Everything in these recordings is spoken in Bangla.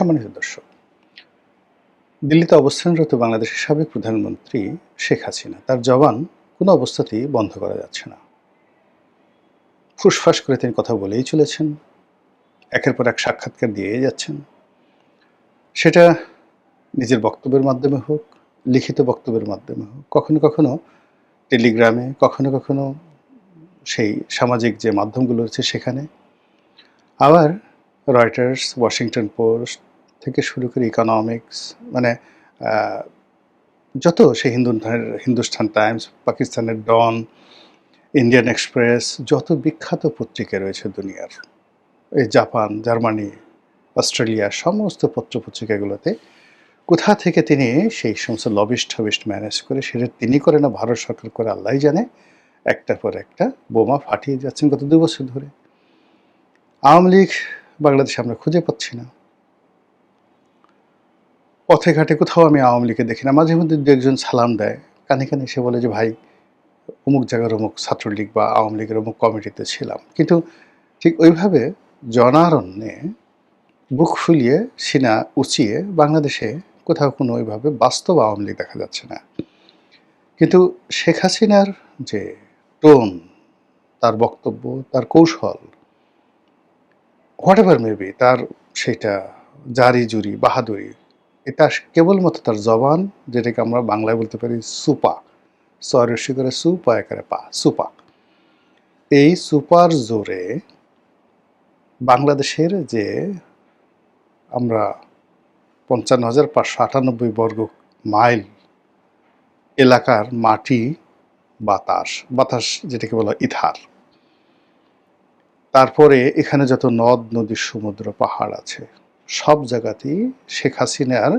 সম্মানিত দর্শক, দিল্লিতে অবস্থানরত বাংলাদেশের সাবেক প্রধানমন্ত্রী শেখ হাসিনা তার জবান কোনো অবস্থাতেই বন্ধ করা যাচ্ছে না। ফুসফাস করে তিনি কথা বলেই চলেছেন, একের পর এক সাক্ষাৎকার দিয়েই যাচ্ছেন। সেটা নিজের বক্তব্যের মাধ্যমে হোক, লিখিত বক্তব্যের মাধ্যমে হোক, কখনো কখনো টেলিগ্রামে, কখনো কখনো সেই সামাজিক যে মাধ্যমগুলো রয়েছে সেখানে, আবার রয়টার্স, ওয়াশিংটন পোস্ট থেকে শুরু করে ইকোনমিক্স, মানে যত সেই হিন্দুস্তান টাইমস, পাকিস্তানের ডন, ইন্ডিয়ান এক্সপ্রেস, যত বিখ্যাত পত্রিকা রয়েছে দুনিয়ার, এই জাপান, জার্মানি, অস্ট্রেলিয়া, সমস্ত পত্রপত্রিকাগুলোতে কোথা থেকে তিনি সেই সমস্ত লবিস্ট ম্যানেজ করে, সেটা তিনি করে না ভারত সরকার করে আল্লাহ জানে, একটার পর একটা বোমা ফাটিয়ে যাচ্ছেন গত 2 বছর ধরে। আওয়ামী লীগ বাংলাদেশে আমরা খুঁজে পাচ্ছি না, পথে ঘাটে কোথাও আমি আওয়ামী লীগকে দেখি না। মাঝে মধ্যে 2-1 সালাম দেয়, কানে কানে এসে বলে যে ভাই অমুক জায়গার অমুক ছাত্রলীগ বা আওয়ামী লীগের অমুক কমিটিতে ছিলাম, কিন্তু ঠিক ওইভাবে জনারণ্যে বুক ফুলিয়ে সিনা উঁচিয়ে বাংলাদেশে কোথাও কোনো ওইভাবে বাস্তব আওয়ামী লীগ দেখা যাচ্ছে না। কিন্তু শেখ হাসিনার যে টোন, তার বক্তব্য, তার কৌশল, হোয়াট এভার মেবি, তার সেটা জারি জুরি বাহাদুরি, এটা কেবলমাত্র তার জবান, যেটাকে আমরা বাংলায় বলতে পারি সুপা, সরস্বী করে সুপা একারে পা, সুপা। এই সুপার জোরে বাংলাদেশের যে আমরা 55,598 বর্গ মাইল এলাকার মাটি, বাতাস যেটাকে বলা ইথার, তারপরে এখানে যত নদ নদী সমুদ্র পাহাড় আছে, সব জায়গাতেই শেখ হাসিনার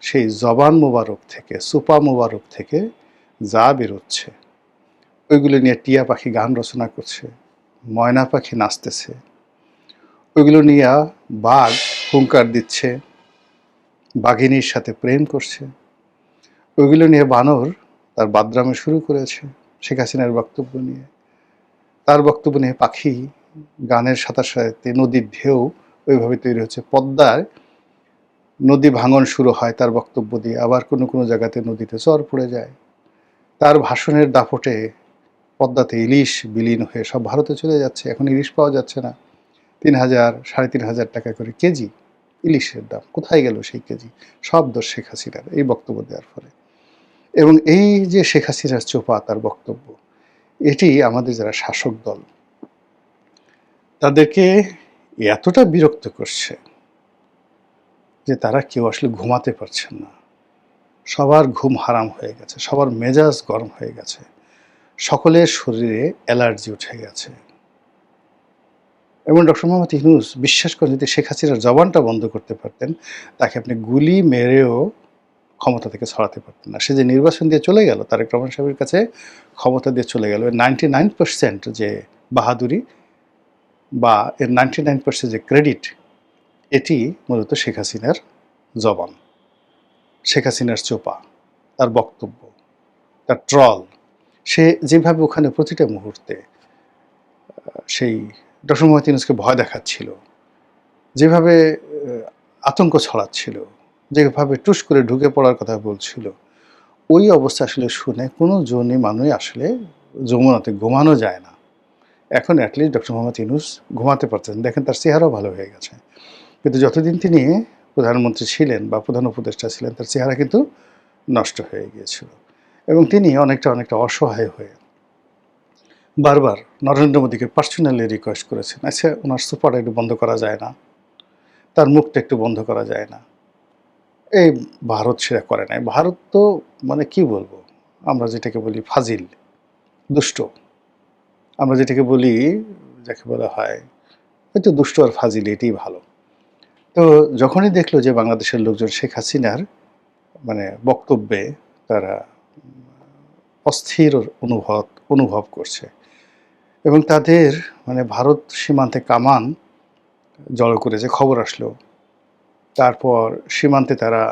সেই জবান মোবারক থেকে, সুপা মোবারক থেকে যা বেরোচ্ছে, ওইগুলো নিয়ে টিয়া পাখি গান রচনা করছে, ময়না পাখি নাচতেছে, ওইগুলো নিয়ে বাঘ হুঙ্কার দিচ্ছে, বাঘিনীর সাথে প্রেম করছে, ওইগুলো নিয়ে বানর তার বাদরামে শুরু করেছে শেখ হাসিনার বক্তব্য নিয়ে। তার বক্তব্য নিয়ে পাখি গানের সাথে সাথে নদীর ঢেউ ওইভাবে তৈরি হচ্ছে। পদ্মায় নদী ভাঙন শুরু হয় তার বক্তব্য দিয়ে, আবার কোনো কোনো জায়গাতে নদীতে চর পড়ে যায়। তার ভাষণের দাপটে পদ্মাতে ইলিশ বিলীন হয়ে সব ভারতে চলে যাচ্ছে, এখন ইলিশ পাওয়া যাচ্ছে না। 3,000, 3,500 টাকা করে কেজি ইলিশের দাম। কোথায় গেল সেই কেজি? সব দোষ শেখ হাসিনার এই বক্তব্য দেওয়ার ফলে। এবং এই যে শেখ হাসিনার চোপা তার বক্তব্য, এটি আমাদের যারা শাসক দল, তাদেরকে এতটা বিরক্ত করছে যে তারা কেউ আসলে ঘুমাতে পারছেন না। সবার ঘুম হারাম হয়ে গেছে, সবার মেজাজ গরম হয়ে গেছে, সকলের শরীরে অ্যালার্জি উঠে গেছে। এবং ডক্টর মোহাম্মদ ইউনূস বিশ্বাস করেন, যদি শেখ হাসিনার জবানটা বন্ধ করতে পারতেন, তাকে আপনি গুলি মেরেও ক্ষমতা থেকে ছড়াতে পারতেন না। সে যে নির্বাচন দিয়ে চলে গেল, তারেক রহমান সাহেবের কাছে ক্ষমতা দিয়ে চলে গেল, 99% যে বাহাদুরি বা এর 99% যে ক্রেডিট, এটি মূলত শেখ হাসিনার জবান, শেখ হাসিনার চোপা, তার বক্তব্য, তার ট্রল। সে যেভাবে ওখানে প্রতিটা মুহূর্তে সেই ডক্টর মোহাম্মদ ইউনূসকে ভয় দেখাচ্ছিল, যেভাবে আতঙ্ক ছড়াচ্ছিল, যেভাবে টুস করে ঢুকে পড়ার কথা বলছিল, ওই অবস্থা আসলে শুনে কোনো জনই মানুষ আসলে যমুনাতে ঘুমানো যায় না। এখন অ্যাটলিস্ট ডক্টর মোহাম্মদ ইউনূস ঘুমাতে পারতেন, দেখেন তার চেহারাও ভালো হয়ে গেছে। কিন্তু যতদিন তিনি প্রধানমন্ত্রী ছিলেন বা প্রধান উপদেষ্টা ছিলেন, তার চেহারা কিন্তু নষ্ট হয়ে গিয়েছিল। এবং তিনি অনেকটা অসহায় হয়ে বারবার নরেন্দ্র মোদীকে পার্সোনালি রিকোয়েস্ট করেছেন, আচ্ছা ওনার সুপারটা একটু বন্ধ করা যায় না, তার মুখটা একটু বন্ধ করা যায় না। এই ভারত সেটা করে নাই। ভারত তো মানে কি বলবো, আমরা যেটাকে বলি ফাজিল, দুষ্ট, আমরা যেটাকে বলি, যাকে বলা হয় হয়তো দুষ্ট আর ফাজিল, এটাই ভালো। তো যখনই দেখলো যে বাংলাদেশের লোকজন শেখ হাসিনার মানে বক্তব্যে তারা অস্থির অনুভব করছে, এবং তাদের মানে ভারত সীমান্তে কামান জড়ো করেছে, খবর আসলো। তারপর সীমান্তে তারা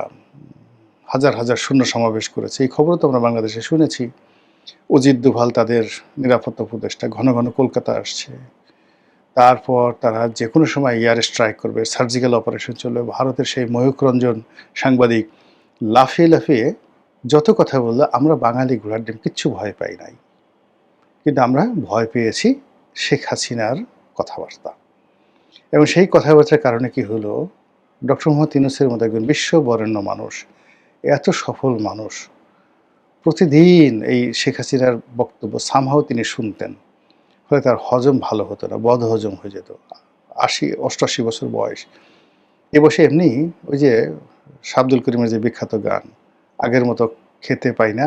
হাজার হাজার সৈন্য সমাবেশ করেছে, এই খবরও তো আমরা বাংলাদেশে শুনেছি। অজিত দোভাল তাদের নিরাপত্তা উপদেষ্টা ঘন ঘন কলকাতা আসছে, তারপর তারা যে কোনো সময় এয়ার স্ট্রাইক করবে, সার্জিক্যাল অপারেশন চলবে। ভারতের সেই ময়ূখ রঞ্জন সাংবাদিক লাফিয়ে লাফিয়ে যত কথা বলল, আমরা বাঙালি ঘোড়ার ডিম কিচ্ছু ভয় পাই নাই। কিন্তু আমরা ভয় পেয়েছি শেখ হাসিনার কথাবার্তা। এবং সেই কথাবার্তার কারণে কি হলো, ডক্টর মোহাম্মদ ইউনূসের মতো একজন বিশ্ববরেণ্য মানুষ, এত সফল মানুষ, প্রতিদিন এই শেখ হাসিনার বক্তব্য সামহাও তিনি শুনতেন। ফলে তার হজম ভালো হতো না, বদহজম হয়ে যেত। 88 বছর বয়স। এ বয়সে এমনি ওই যে আব্দুল করিমের যে বিখ্যাত গান, আগের মতো খেতে পাই না,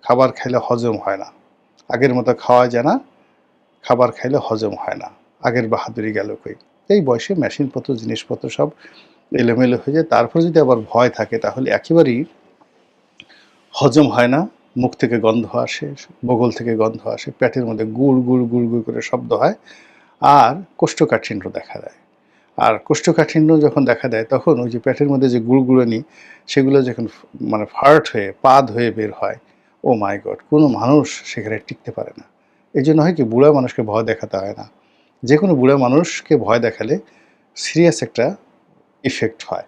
খাবার খাইলে হজম হয় না, আগের মতো খাওয়া যায় না, খাবার খাইলে হজম হয় না, আগের বাহাদুরি গেল কই। এই বয়সে মেশিনপত্র জিনিসপত্র সব এলোমেলো হয়ে যায়। তারপর যদি আবার ভয় থাকে তাহলে একেবারেই হজম হয় না, মুখ থেকে গন্ধ আসে, বগল থেকে গন্ধ আসে, পেটের মধ্যে গুড় গুড় গুড় গুড় করে শব্দ হয়, আর কোষ্ঠকাঠিন্য দেখা দেয়। আর কোষ্ঠকাঠিন্য যখন দেখা দেয় তখন ওই যে পেটের মধ্যে যে গুড়গুড়ানি, সেগুলো যখন মানে ফার্ট হয়ে পাদ হয়ে বের হয়, ও মাই গড, কোনো মানুষ সেখানে টিকতে পারে না। এই জন্য হয় কি, বুড়া মানুষকে ভয় দেখাতে হয় না। যে কোনো বুড়া মানুষকে ভয় দেখালে সিরিয়াস একটা ইফেক্ট হয়।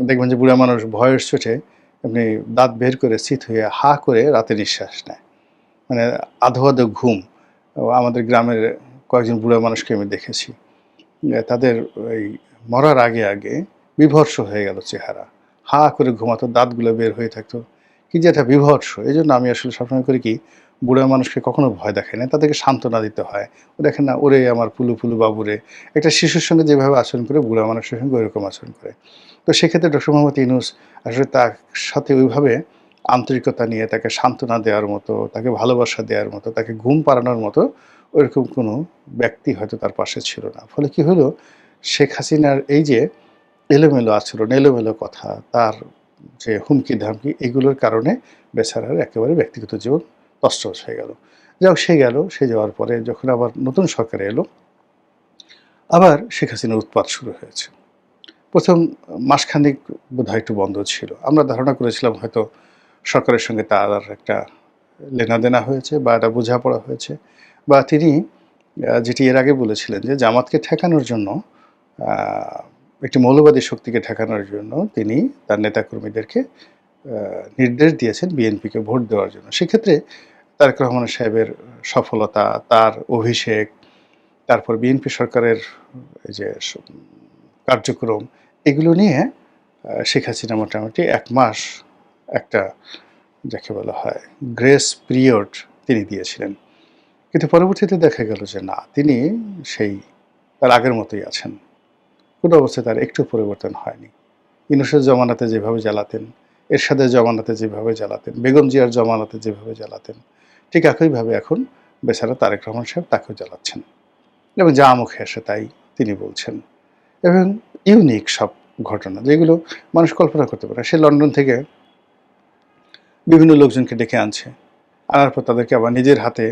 দেখবেন যে বুড়া মানুষ ভয়ের চোটে এমনি দাঁত বের করে চিত হয়ে হা করে রাতে নিঃশ্বাস নেয়, মানে আধো আধো ঘুম। আমাদের গ্রামের কয়েকজন বুড়া মানুষকে আমি দেখেছি, তাদের ওই মরার আগে আগে বিভৎস হয়ে গেল চেহারা, হা করে ঘুমাতো, দাঁতগুলো বের হয়ে থাকতো, কি যে একটা বিভৎস। এই জন্য আমি আসলে সবসময় করি কি, বুড়া মানুষকে কখনো ভয় দেখায় না, তাদেরকে সান্ত্বনা দিতে হয়। ও দেখেন না, ওরে আমার পুলু পুলু বাবুরে, একটা শিশুর সঙ্গে যেভাবে আচরণ করে বুড়া মানুষের সঙ্গে ওইরকম আচরণ করে। তো সেক্ষেত্রে ডক্টর মোহাম্মদ ইউনূস আসলে তার সাথে ওইভাবে আন্তরিকতা নিয়ে তাকে সান্ত্বনা দেওয়ার মতো, তাকে ভালোবাসা দেওয়ার মতো, তাকে ঘুম পাড়ানোর মতো ওইরকম কোনো ব্যক্তি হয়তো তার পাশে ছিল না। ফলে কি হলো, শেখ হাসিনার এই যে এলোমেলো আচরণ, এলোমেলো কথা, তার যে হুমকি ধামকি, এগুলোর কারণে বেচারার একেবারে ব্যক্তিগত জীবন তছনছ হয়ে গেল। যাই হোক, সে গেল। সে যাওয়ার পরে যখন আবার নতুন সরকার এলো, আবার শেখ হাসিনার উৎপাত শুরু হয়েছে। প্রথম মাসখানেক বোধহয় একটু বন্ধ ছিল। আমরা ধারণা করেছিলাম হয়তো সরকারের সঙ্গে তার একটা লেনাদেনা হয়েছে বা একটা বোঝাপড়া হয়েছে, বা তিনি যেটি এর আগে বলেছিলেন যে জামাতকে ঠেকানোর জন্য, একটি মৌলবাদী শক্তিকে ঠেকানোর জন্য তিনি তার নেতাকর্মীদেরকে নির্দেশ দিয়েছেন বিএনপিকে ভোট দেওয়ার জন্য। সেক্ষেত্রে তারেক রহমান সাহেবের সফলতা, তার অভিষেক, তারপর বিএনপি সরকারের এই যে কার্যক্রম, এগুলো নিয়ে শেখ হাসিনা মোটামুটি ১ মাস একটা, যাকে বলা হয়, গ্রেস পিরিয়ড তিনি দিয়েছিলেন। কিন্তু পরবর্তীতে দেখা গেল যে না, তিনি সেই তার আগের মতোই আছেন। কোনো অবস্থায় তার একটু পরিবর্তন হয়নি। ইউনূসের জমানাতে যেভাবে জ্বালাতেন, এরশাদের জমানাতে যেভাবে জ্বালাতেন, বেগম জিয়ার জমানাতে যেভাবে জ্বালাতেন, ঠিক একইভাবে এখন বেচারা তারেক রহমান সাহেব তাকেও জ্বালাচ্ছেন। এবং যা মুখে আসে তাই তিনি বলছেন। এবং ইউনিক সব ঘটনা, যেগুলো মানুষ কল্পনা করতে পারে। সে লন্ডন থেকে বিভিন্ন লোকজনকে ডেকে আনছে, আনার পর তাদেরকে আবার নিজের হাতে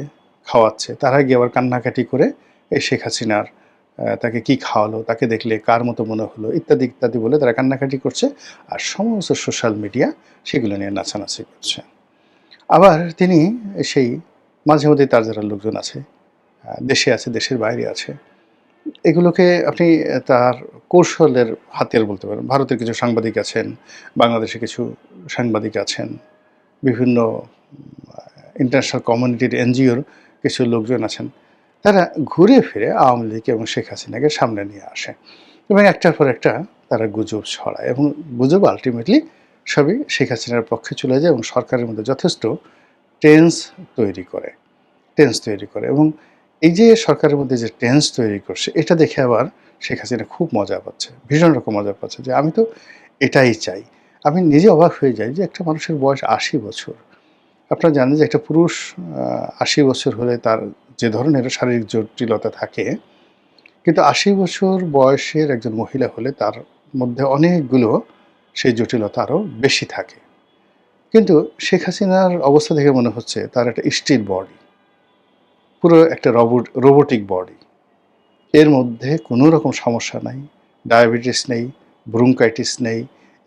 খাওয়াচ্ছে। তারা গিয়ে আবার কান্নাকাটি করে এই শেখ হাসিনার তাকে কি খাওয়ালো, তাকে দেখলে কার মতো মনে হলো, ইত্যাদি ইত্যাদি বলে তারা কান্নাকাটি করছে। আর সমস্ত সোশ্যাল মিডিয়া সেগুলো নিয়ে নাচানাচি করছে। আবার তিনি সেই মাঝে মধ্যে তার যারা লোকজন আছে, দেশে আছে, দেশের বাইরে আছে, এগুলোকে আপনি তার কৌশলের হাতিয়ার বলতে পারেন। ভারতের কিছু সাংবাদিক আছেন, বাংলাদেশে কিছু সাংবাদিক আছেন, বিভিন্ন ইন্টারন্যাশনাল কমিউনিটির এনজিওর কিছু লোকজন আছেন। তারা ঘুরে ফিরে আওয়ামী লীগ এবং শেখ হাসিনাকে সামনে নিয়ে আসে এবং একটার পর একটা তারা গুজব ছড়ায়, এবং গুজব আলটিমেটলি সবই শেখ হাসিনার পক্ষে চলে যায় এবং সরকারের মধ্যে যথেষ্ট টেন্স তৈরি করে, এবং এই যে সরকারের মধ্যে যে টেন্স তৈরি করছে, এটা দেখে আবার শেখ হাসিনা খুব মজা পাচ্ছে, ভীষণ রকম মজা পাচ্ছে যে আমি তো এটাই চাই। আমি নিজে অবাক হয়ে যাই যে একটা মানুষের বয়স ৮০ বছর। আপনারা জানেন যে একটা পুরুষ ৮০ বছর হলে তার যে ধরনের শারীরিক জটিলতা থাকে, কিন্তু ৮০ বছর বয়সের একজন মহিলা হলে তার মধ্যে অনেকগুলো সেই জটিলতা আরও বেশি থাকে। কিন্তু শেখ হাসিনার অবস্থা দেখে মনে হচ্ছে তার একটা স্টিল বডি, পুরো একটা রোবটিক বডি। এর মধ্যে কোনো রকম সমস্যা নাই, ডায়াবেটিস নেই, ব্রঙ্কাইটিস নেই,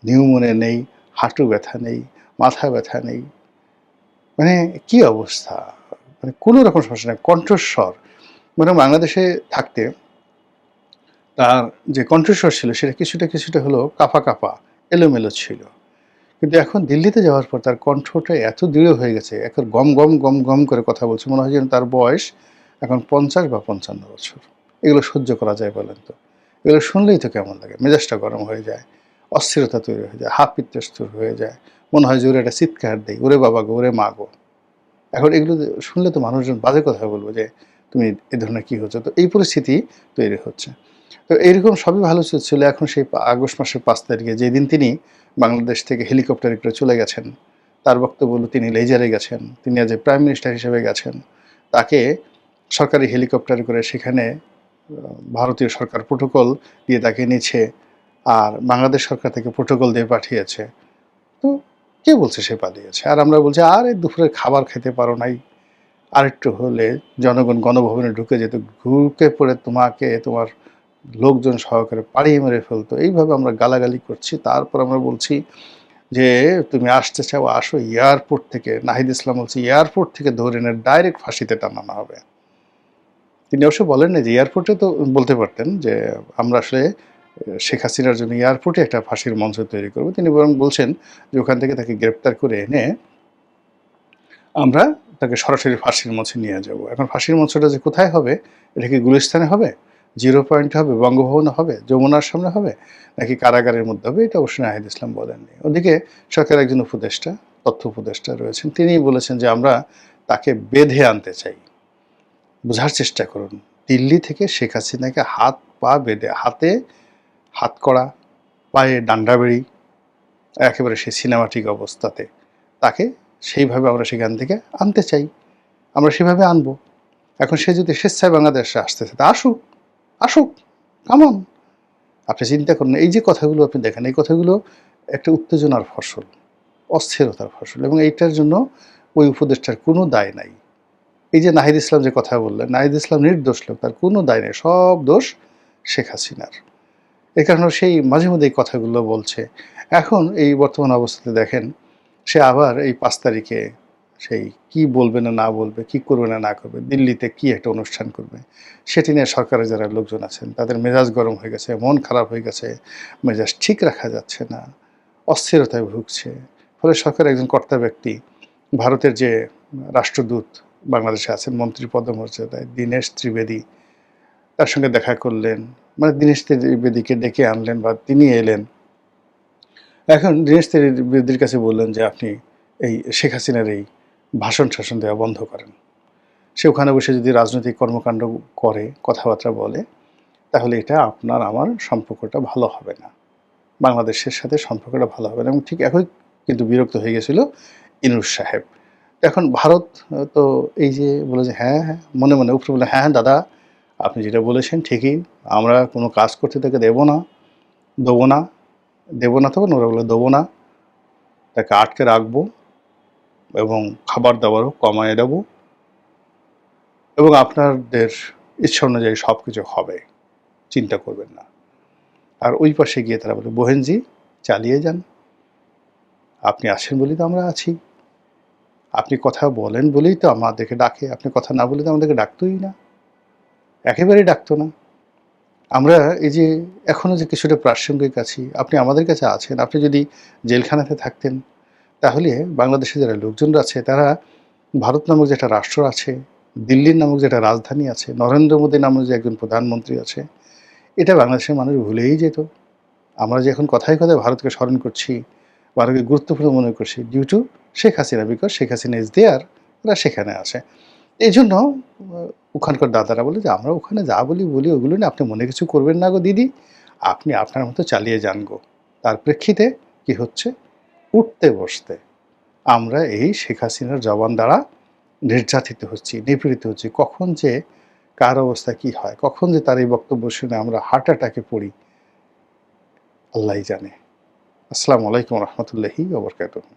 নিউমোনিয়া নেই, হাঁটু ব্যথা নেই, মাথা ব্যথা নেই। মানে কি অবস্থা, মানে কোনো রকম সমস্যা নেই, কণ্ঠস্বর মানে বাংলাদেশে থাকতে তার যে কণ্ঠস্বর ছিল সেটা কিছুটা হলেও কাঁপা কাঁপা এলোমেলো ছিল, কিন্তু এখন দিল্লিতে যাওয়ার পর তার কণ্ঠটা এত দৃঢ় হয়ে গেছে, এখন গম গম গম গম করে কথা বলছে, মনে হয় যেন তার বয়স এখন 50 বা 55 বছর। এগুলো সহ্য করা যায় বলেন তো? এগুলো শুনলেই তো কেমন লাগে, মেজাজটা গরম হয়ে যায়, অস্থিরতা তৈরি হয়ে যায়, হাত পিত্তস্তুর হয়ে যায়, মনে হয় যে ওরে একটা চিৎকার দেয়, ওরে বাবা গো, ওরে মা গো। এখন এগুলো শুনলে তো মানুষজন বাজে কথা বলবো যে তুমি এ ধরনের কী হচ্ছে, তো এই পরিস্থিতি তৈরি হচ্ছে। তো এইরকম সবই ভালো ছিল। এখন সেই আগস্ট মাসের 5 তারিখে যেদিন তিনি বাংলাদেশ থেকে হেলিকপ্টারে করে চলে গেছেন, তার বক্তব্য হলো তিনি লেজারে গেছেন, তিনি আজ প্রাইম মিনিস্টার হিসেবে গেছেন, তাকে সরকারি হেলিকপ্টারে করে সেখানে ভারতীয় সরকার প্রোটোকল দিয়ে তাকে নিচ্ছে, আর বাংলাদেশ সরকার থেকে প্রোটোকল দিয়ে পাঠিয়েছে। তো কে বলছে সে পালিয়েছে? আর আমরা বলছি আরে দুপুরের খাবার খেতে পারো নাই, আরেকটু হলে জনগণ গণভবনে ঢুকে যেত, ঢুকে পড়ে তোমাকে তোমার লোকজন সহকারে পাড়িয়ে মেরে ফেলতো। এইভাবে আমরা গালাগালি করছি, তারপর আমরা বলছি যে তুমি আসতে চাও আসো, এয়ারপোর্ট থেকে, নাহিদ ইসলাম বলছে এয়ারপোর্ট থেকে ধরে এনে ডাইরেক্ট ফাঁসিতে টানানো হবে। তিনি অবশ্য বলেন না যে এয়ারপোর্টে, তো বলতে পারতেন যে আমরা আসলে শেখ হাসিনার জন্য এয়ারপোর্টে একটা ফাঁসির মঞ্চ তৈরি করবো। তিনি বরং বলছেন যে ওখান থেকে তাকে গ্রেপ্তার করে এনে আমরা তাকে সরাসরি ফাঁসির মঞ্চে নিয়ে যাব। এখন ফাঁসির মঞ্চটা যে কোথায় হবে, এটা কি গুলিস্তানে হবে, জিরো পয়েন্টে হবে, বঙ্গভবনে হবে, যমুনার সামনে হবে, নাকি কারাগারের মধ্যে হবে, এটা অবশ্যই নাহিদ ইসলাম বলেননি। ওদিকে সরকারের একজন উপদেষ্টা, তথ্য উপদেষ্টা রয়েছেন, তিনি বলেছেন যে আমরা তাকে বেঁধে আনতে চাই। বোঝার চেষ্টা করুন, দিল্লি থেকে শেখ হাসিনাকে হাত পা বেঁধে, হাতে হাতকড়া, পায়ে ডান্ডাবেড়ি, একেবারে সেই সিনেমাটিক অবস্থাতে তাকে সেইভাবে আমরা সেখান থেকে আনতে চাই, আমরা সেভাবে আনবো। এখন সে যদি স্বেচ্ছায় বাংলাদেশে আসতেছে, তা আসুক, আসুক, কামন। আপনি চিন্তা করুন, এই যে কথাগুলো আপনি দেখেন, এই কথাগুলো একটা উত্তেজনার ফসল, অস্থিরতার ফসল, এবং এইটার জন্য ওই উপদেষ্টার কোনো দায় নাই। এই যে নাহিদ ইসলাম যে কথা বললেন, নাহিদ ইসলাম নির্দোষ লোক, তার কোনো দায় নেই, সব দোষ শেখ হাসিনার। এ কারণে সেই মাঝে মধ্যে এই কথাগুলো বলছে। এখন এই বর্তমান অবস্থাতে দেখেন, সে আবার এই 5 তারিখে সেই কি বলবে না বলবে, কি করবে না করবে, দিল্লিতে কি একটা অনুষ্ঠান করবে, সেটি নিয়ে সরকারের যারা লোকজন আছেন তাদের মেজাজ গরম হয়ে গেছে, মন খারাপ হয়ে গেছে, মেজাজ ঠিক রাখা যাচ্ছে না, অস্থিরতায় ভুগছে। ফলে সরকারের একজন কর্তা ব্যক্তি, ভারতের যে রাষ্ট্রদূত বাংলাদেশে আছেন মন্ত্রী পদমর্যাদায়, দীনেশ ত্রিবেদী, তার সঙ্গে দেখা করলেন, মানে দীনেশ ত্রিবেদীকে ডেকে আনলেন বা তিনি এলেন। এখন দীনেশ ত্রিবেদীর কাছে বললেন যে আপনি এই শেখ হাসিনার এই ভাষণ শাসন দেওয়া বন্ধ করেন। সে ওখানে বসে যদি রাজনৈতিক কর্মকাণ্ড করে, কথাবার্তা বলে, তাহলে এটা আপনার আমার সম্পর্কটা ভালো হবে না, বাংলাদেশের সাথে সম্পর্কটা ভালো হবে না। এবং ঠিক একই কিন্তু বিরক্ত হয়ে গেছিল ইনুস সাহেব। এখন ভারত তো এই যে বলে যে হ্যাঁ হ্যাঁ, মনে মনে উপরে বলে হ্যাঁ হ্যাঁ দাদা, আপনি যেটা বলেছেন ঠিকই, আমরা কোনো কাজ করতে তাকে দেবো না, দেবো না, দেবো না, তবে ওরা বলে দেবো না, তাকে আটকে রাখবো এবং খাবার দাবারও কমায় দেবো, এবং আপনাদের ইচ্ছা অনুযায়ী সব কিছু হবে, চিন্তা করবেন না। আর ওই পাশে গিয়ে তারা বলে বোহেনজি চালিয়ে যান, আপনি আছেন বলেই তো আমরা আছি, আপনি কথা বলেন বলেই তো আমাদেরকে ডাকে, আপনি কথা না বলে তো আমাদেরকে ডাকতোই না, একেবারেই ডাকতো না। আমরা এই যে এখনও যে কিছুটা প্রাসঙ্গিক আছি, আপনি আমাদের কাছে আছেন, আপনি যদি জেলখানাতে থাকতেন, তাহলে বাংলাদেশে যারা লোকজনরা আছে তারা ভারত নামক যে একটা রাষ্ট্র আছে, দিল্লির নামক যে একটা রাজধানী আছে, নরেন্দ্র মোদী নামক যে একজন প্রধানমন্ত্রী আছে, এটা বাংলাদেশের মানুষ ভুলেই যেত। আমরা যে এখন কথায় কথায় ভারতকে স্মরণ করছি, ভারতকে গুরুত্বপূর্ণ মনে করছি, due to Sheikh Hasina, because Sheikh Hasina is there, ওরা সেখানে আছে। এই জন্য ওখানকার দাদারা বলে যে আমরা ওখানে যা বলি ওগুলো না, আপনি মনে কিছু করবেন না গো দিদি, আপনি আপনার মতো চালিয়ে যান গো। তার প্রেক্ষিতে কি হচ্ছে, উঠতে বসতে আমরা এই শেখ হাসিনার জবান দ্বারা নির্যাতিত হচ্ছি, নিপীড়িত হচ্ছি। কখন যে কার অবস্থা কি হয়, কখন যে তার এই বক্তব্য শুনে আমরা হার্ট অ্যাটাকে পড়ি, আল্লাহই জানে। আসসালামু আলাইকুম রহমতুল্লাহি ওয়া বারাকাতুহু।